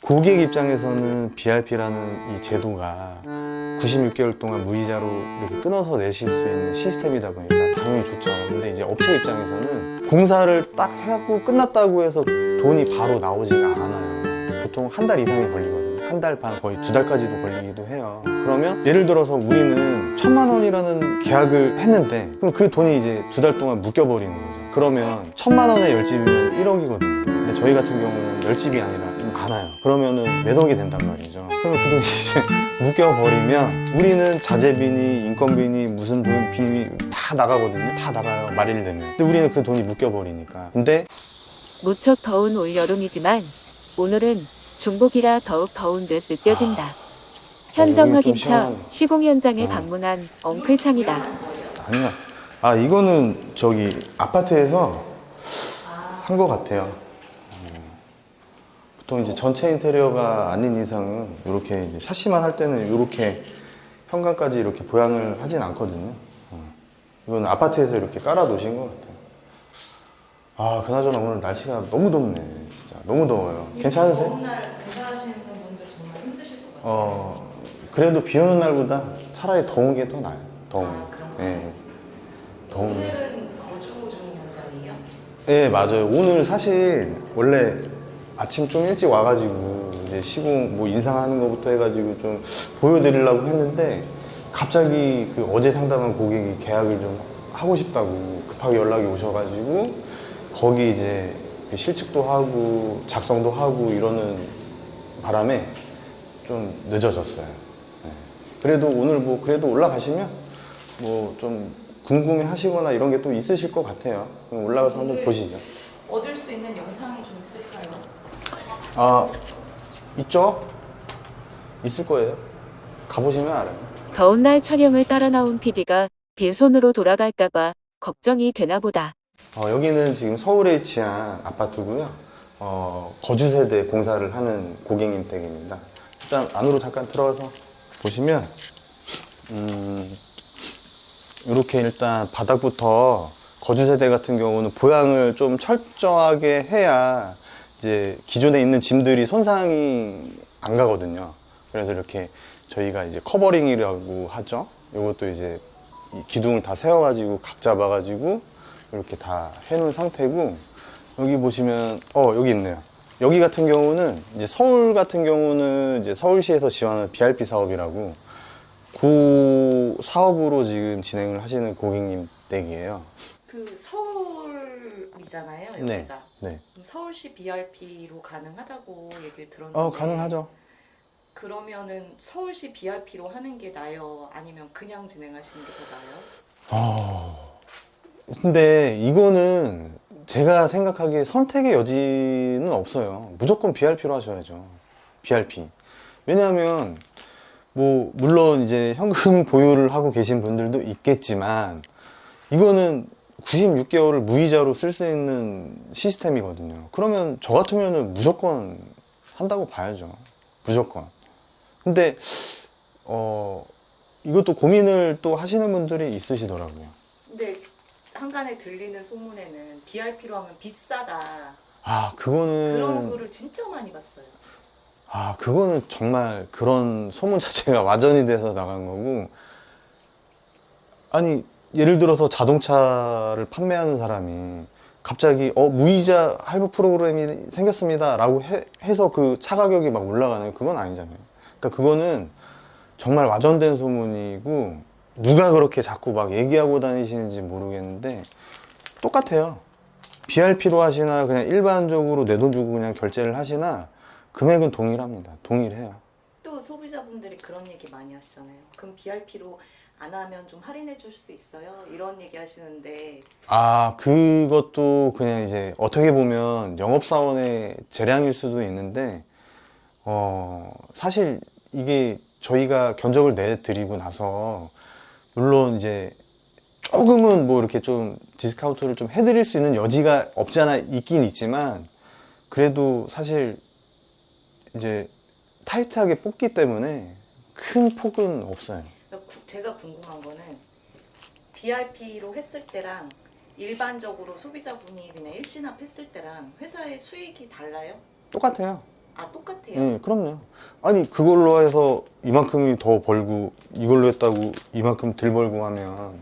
고객 입장에서는 BRP라는 이 제도가 96개월 동안 무이자로 이렇게 끊어서 내실 수 있는 시스템이다 보니까 당연히 좋죠. 근데 이제 업체 입장에서는 공사를 딱 해갖고 끝났다고 해서 돈이 바로 나오지가 않아요. 보통 한 달 이상이 걸리거든요. 한 달 반, 거의 2달까지도 걸리기도 해요. 그러면 예를 들어서 우리는 1,000만 원이라는 계약을 했는데 그럼 그 돈이 이제 2달 동안 묶여버리는 거죠. 그러면 1,000만 원의 열집이면 1억이거든요. 근데 저희 같은 경우는 열집이 아니라 많아요. 그러면은 몇 억이 된단 말이죠. 그러면 그 돈이 이제 묶여버리면 우리는 자재비니 인건비니 무슨 돈 비니 다 나가거든요. 다 나가요. 말일 되면. 근데 우리는 그 돈이 묶여버리니까. 근데 무척 더운 올여름이지만 오늘은 중복이라 더욱 더운 듯 느껴진다. 현장 오늘 좀 확인차 시원하네. 시공 현장에 방문한 엉클창이다. 아니야. 이거는 저기 아파트에서 한 것 같아요. 보통 이제 전체 인테리어가 아닌 이상은 이렇게 이제 샤시만 할 때는 이렇게 현관까지 이렇게 보양을 하진 않거든요. 이건 아파트에서 이렇게 깔아 놓으신 것 같아요. 그나저나 오늘 날씨가 너무 덥네. 진짜 너무 더워요. 괜찮으세요? 더운 날 공사하시는 분들 정말 힘드실 것 같아요. 그래도 비 오는 날보다 차라리 더운 게 더 나아요. 더운 게. 그런가요? 네. 더운 게. 오늘은 거주 중 현장이에요? 네, 맞아요. 오늘 사실 원래 아침 좀 일찍 와가지고 이제 시공 뭐 인상하는 것부터 해가지고 좀 보여드리려고 했는데 갑자기 그 어제 상담한 고객이 계약을 좀 하고 싶다고 급하게 연락이 오셔가지고 거기 이제 그 실측도 하고 작성도 하고 이러는 바람에 좀 늦어졌어요. 네. 그래도 오늘 뭐 그래도 올라가시면 뭐 좀 궁금해 하시거나 이런 게 또 있으실 것 같아요. 그럼 올라가서 한번 보시죠. 얻을 수 있는 영상이 좀 있을까요? 있죠? 있을 거예요. 가보시면 알아요. 더운 날 촬영을 따라 나온 PD가 빈손으로 돌아갈까봐 걱정이 되나 보다. 여기는 지금 서울에 위치한 아파트고요. 거주 세대 공사를 하는 고객님 댁입니다. 일단 안으로 잠깐 들어가서 보시면 이렇게 일단 바닥부터 거주 세대 같은 경우는 보양을 좀 철저하게 해야 이제 기존에 있는 짐들이 손상이 안 가거든요. 그래서 이렇게 저희가 이제 커버링이라고 하죠. 이것도 이제 이 기둥을 다 세워가지고 각 잡아가지고 이렇게 다 해놓은 상태고, 여기 보시면 여기 있네요. 여기 같은 경우는 이제 서울 같은 경우는 이제 서울시에서 지원하는 BRP 사업이라고 그 사업으로 지금 진행을 하시는 고객님 댁이에요. 그 서울이잖아요, 여기가. 네. 그럼 서울시 BRP로 가능하다고 얘기를 들었는데. 가능하죠. 그러면은 서울시 BRP로 하는 게 나아요? 아니면 그냥 진행하시는 게 더 나아요? 근데 이거는 제가 생각하기에 선택의 여지는 없어요. 무조건 BRP로 하셔야죠. BRP. 왜냐하면 뭐 물론 이제 현금 보유를 하고 계신 분들도 있겠지만 이거는 96개월을 무이자로 쓸 수 있는 시스템이거든요. 그러면 저 같으면은 무조건 한다고 봐야죠. 무조건. 근데 이것도 고민을 또 하시는 분들이 있으시더라고요. 근데 한간에 들리는 소문에는 BRP로 하면 비싸다. 그거는 그런 글을 진짜 많이 봤어요. 그거는 정말 그런 소문 자체가 와전이 돼서 나간 거고, 아니 예를 들어서 자동차를 판매하는 사람이 갑자기 무이자 할부 프로그램이 생겼습니다 라고 해서 그 차 가격이 막 올라가는, 그건 아니잖아요. 그러니까 그거는 정말 와전된 소문이고 누가 그렇게 자꾸 막 얘기하고 다니시는지 모르겠는데 똑같아요. BRP로 하시나 그냥 일반적으로 내 돈 주고 그냥 결제를 하시나 금액은 동일합니다. 동일해요. 또 소비자분들이 그런 얘기 많이 하시잖아요. 그럼 BRP로 안 하면 좀 할인해 줄 수 있어요? 이런 얘기 하시는데. 그것도 그냥 이제 어떻게 보면 영업사원의 재량일 수도 있는데, 사실 이게 저희가 견적을 내드리고 나서 물론 이제 조금은 뭐 이렇게 좀 디스카운트를 좀 해드릴 수 있는 여지가 없지 않아 있긴 있지만, 그래도 사실 이제 타이트하게 뽑기 때문에 큰 폭은 없어요. 제가 궁금한 거는 BRP로 했을 때랑 일반적으로 소비자분이 그냥 일시납 했을 때랑 회사의 수익이 달라요? 똑같아요. 아, 똑같아요? 네, 그럼요. 아니 그걸로 해서 이만큼이 더 벌고 이걸로 했다고 이만큼 덜 벌고 하면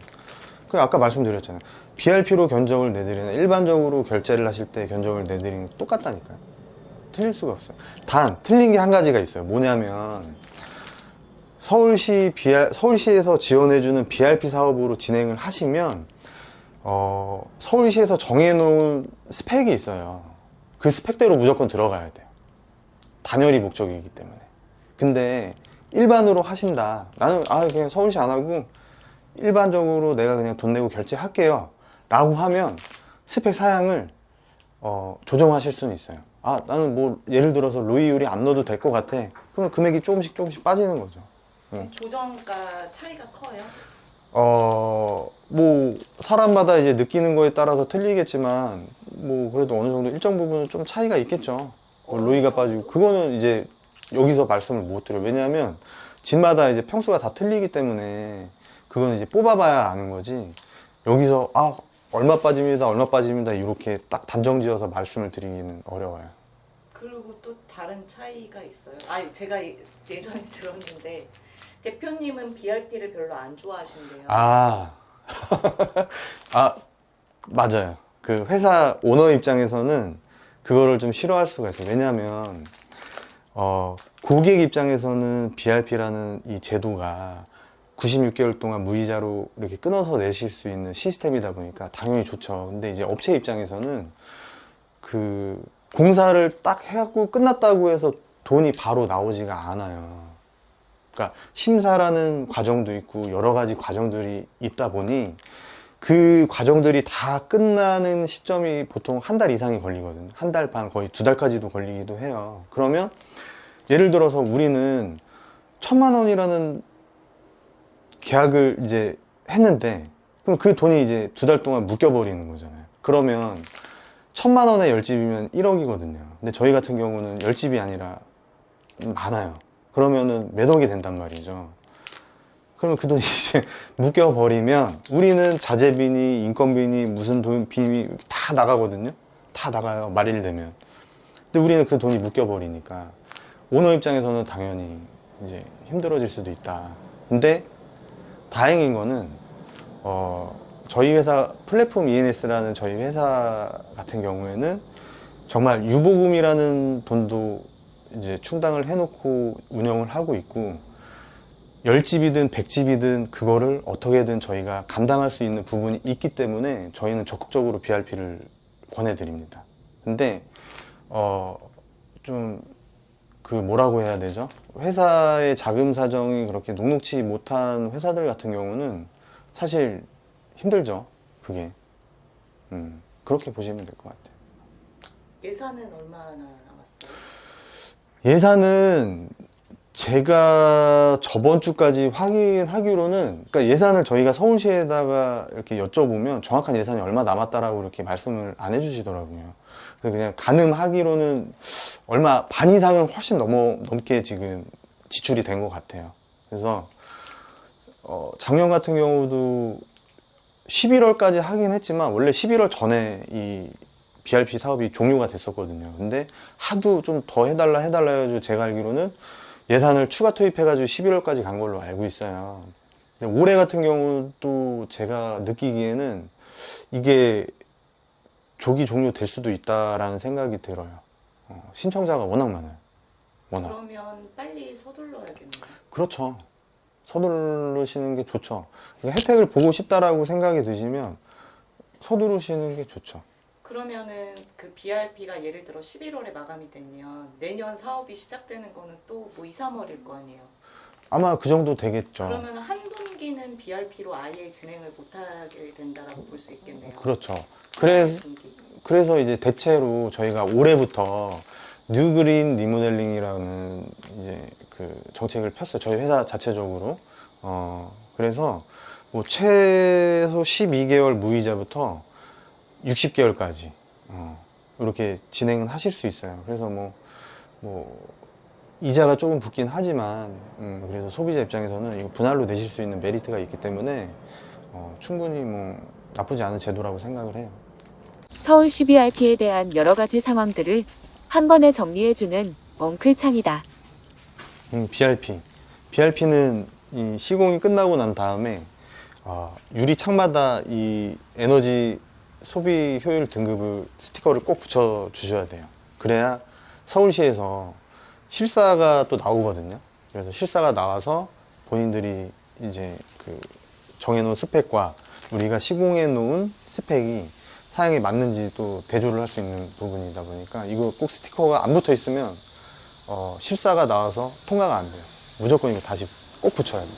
그 아까 말씀드렸잖아요. BRP로 견적을 내드리는 일반적으로 결제를 하실 때 견적을 내드리는 게 똑같다니까요. 틀릴 수가 없어요. 단 틀린 게 한 가지가 있어요. 뭐냐면 서울시에서 지원해주는 BRP 사업으로 진행을 하시면 서울시에서 정해놓은 스펙이 있어요. 그 스펙대로 무조건 들어가야 돼요. 단열이 목적이기 때문에. 근데 일반으로 하신다. 나는 그냥 서울시 안 하고 일반적으로 내가 그냥 돈 내고 결제할게요 라고 하면 스펙 사양을 조정하실 수는 있어요. 나는 뭐 예를 들어서 로이율이 안 넣어도 될 것 같아. 그러면 금액이 조금씩 빠지는 거죠. 조정가 차이가 커요? 뭐 사람마다 이제 느끼는 거에 따라서 틀리겠지만 뭐 그래도 어느 정도 일정 부분은 좀 차이가 있겠죠. 로이가 빠지고 그거는 이제 여기서 말씀을 못 드려요. 왜냐하면 집마다 이제 평수가 다 틀리기 때문에 그건 이제 뽑아봐야 아는 거지. 여기서 얼마 빠집니다 이렇게 딱 단정 지어서 말씀을 드리기는 어려워요. 그리고 또 다른 차이가 있어요. 제가 예전에 들었는데 대표님은 BRP를 별로 안 좋아하신대요. 맞아요. 그 회사 오너 입장에서는 그거를 좀 싫어할 수가 있어요. 왜냐하면 고객 입장에서는 BRP라는 이 제도가 96개월 동안 무이자로 이렇게 끊어서 내실 수 있는 시스템이다 보니까 당연히 좋죠. 근데 이제 업체 입장에서는 그 공사를 딱 해갖고 끝났다고 해서 돈이 바로 나오지가 않아요. 그러니까 심사라는 과정도 있고 여러 가지 과정들이 있다 보니 그 과정들이 다 끝나는 시점이 보통 한 달 이상이 걸리거든요. 한 달 반, 거의 2달까지도 걸리기도 해요. 그러면 예를 들어서 우리는 1,000만 원이라는 계약을 이제 했는데 그럼 그 돈이 이제 2달 동안 묶여버리는 거잖아요. 그러면 1,000만 원에 10집이면 1억이거든요. 근데 저희 같은 경우는 10집이 아니라 많아요. 그러면은 몇 억이 된단 말이죠. 그러면 그 돈이 이제 묶여버리면 우리는 자재비니 인건비니 무슨 비니 다 나가거든요. 다 나가요. 말일 되면. 근데 우리는 그 돈이 묶여버리니까 오너 입장에서는 당연히 이제 힘들어질 수도 있다. 근데 다행인 거는 저희 회사 플랫폼 ENS라는 저희 회사 같은 경우에는 정말 유보금이라는 돈도 이제 충당을 해놓고 운영을 하고 있고 10집이든 100집이든 그거를 어떻게든 저희가 감당할 수 있는 부분이 있기 때문에 저희는 적극적으로 BRP를 권해드립니다. 근데 좀 그 뭐라고 해야 되죠? 회사의 자금 사정이 그렇게 녹록치 못한 회사들 같은 경우는 사실 힘들죠. 그게 그렇게 보시면 될 것 같아요. 예산은 얼마나 남았어요? 예산은 제가 저번 주까지 확인하기로는, 그러니까 예산을 저희가 서울시에다가 이렇게 여쭤보면 정확한 예산이 얼마 남았다라고 이렇게 말씀을 안 해주시더라고요. 그래서 그냥 가늠하기로는 얼마 반 이상은 훨씬 넘게 지금 지출이 된 것 같아요. 그래서 작년 같은 경우도 11월까지 하긴 했지만 원래 11월 전에 이 BRP 사업이 종료가 됐었거든요. 근데 하도 좀 더 해달라 해가지고 제가 알기로는 예산을 추가 투입해가지고 11월까지 간 걸로 알고 있어요. 근데 올해 같은 경우도 제가 느끼기에는 이게 조기 종료될 수도 있다라는 생각이 들어요. 신청자가 워낙 많아요. 워낙. 그러면 빨리 서둘러야겠네요. 그렇죠. 서두르시는 게 좋죠. 그러니까 혜택을 보고 싶다라고 생각이 드시면 서두르시는 게 좋죠. 그러면은 그 BRP가 예를 들어 11월에 마감이 되면 내년 사업이 시작되는 거는 또 뭐 2, 3월일 거 아니에요? 아마 그 정도 되겠죠. 그러면 한 분기는 BRP로 아예 진행을 못하게 된다라고 볼 수 있겠네요. 그렇죠. 한 분기. 그래서 이제 대체로 저희가 올해부터 뉴그린 리모델링이라는 이제 그 정책을 폈어요. 저희 회사 자체적으로. 그래서 뭐 최소 12개월 무이자부터 60개월까지 이렇게 진행은 하실 수 있어요. 그래서 뭐 이자가 조금 붙긴 하지만 그래도 소비자 입장에서는 이거 분할로 내실 수 있는 메리트가 있기 때문에 충분히 뭐 나쁘지 않은 제도라고 생각을 해요. 서울시 BRP에 대한 여러 가지 상황들을 한 번에 정리해주는 엉클창이다. BRP. BRP는 이 시공이 끝나고 난 다음에 유리 창마다 이 에너지 소비 효율 등급을 스티커를 꼭 붙여 주셔야 돼요. 그래야 서울시에서 실사가 또 나오거든요. 그래서 실사가 나와서 본인들이 이제 그 정해놓은 스펙과 우리가 시공해 놓은 스펙이 사양에 맞는지 또 대조를 할 수 있는 부분이다 보니까 이거 꼭 스티커가 안 붙어 있으면 실사가 나와서 통과가 안 돼요. 무조건 이거 다시 꼭 붙여야 돼요.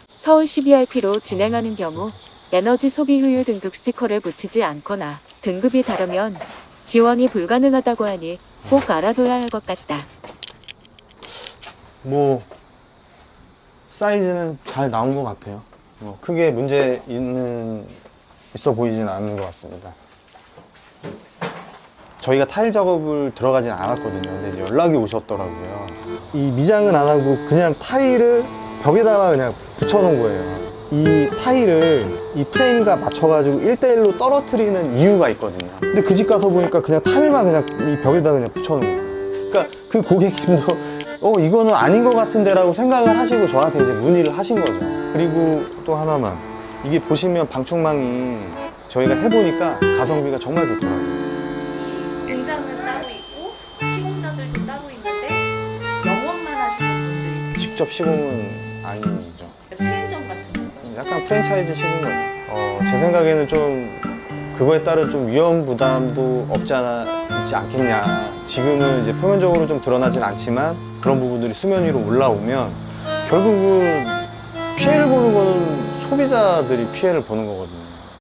서울시 BRP로 진행하는 경우 에너지 소비 효율 등급 스티커를 붙이지 않거나 등급이 다르면 지원이 불가능하다고 하니 꼭 알아둬야 할 것 같다. 뭐 사이즈는 잘 나온 것 같아요. 크게 문제 있어 보이지는 않는 것 같습니다. 저희가 타일 작업을 들어가진 않았거든요. 근데 이제 연락이 오셨더라고요. 이 미장은 안 하고 그냥 타일을 벽에다가 그냥 붙여놓은 거예요. 이 타일을 이 프레임과 맞춰가지고 1대1로 떨어뜨리는 이유가 있거든요. 근데 그 집 가서 보니까 그냥 타일만 그냥 이 벽에다 그냥 붙여놓은 거예요. 그러니까 그 고객님도 이거는 아닌 것 같은데 라고 생각을 하시고 저한테 이제 문의를 하신 거죠. 그리고 또 하나만, 이게 보시면 방충망이 저희가 해보니까 가성비가 정말 좋더라고요. 공장은 따로 있고 시공자들도 따로 있는데 영업만 하시는 분들이 직접 시공은 아니죠. 체인점 같은 거. 약간 프랜차이즈 식인 거죠. 제 생각에는 좀 그거에 따른 좀 위험 부담도 있지 않겠냐. 지금은 이제 표면적으로 좀 드러나진 않지만 그런 부분들이 수면 위로 올라오면 결국은 피해를 보는 거는 소비자들이 피해를 보는 거거든요.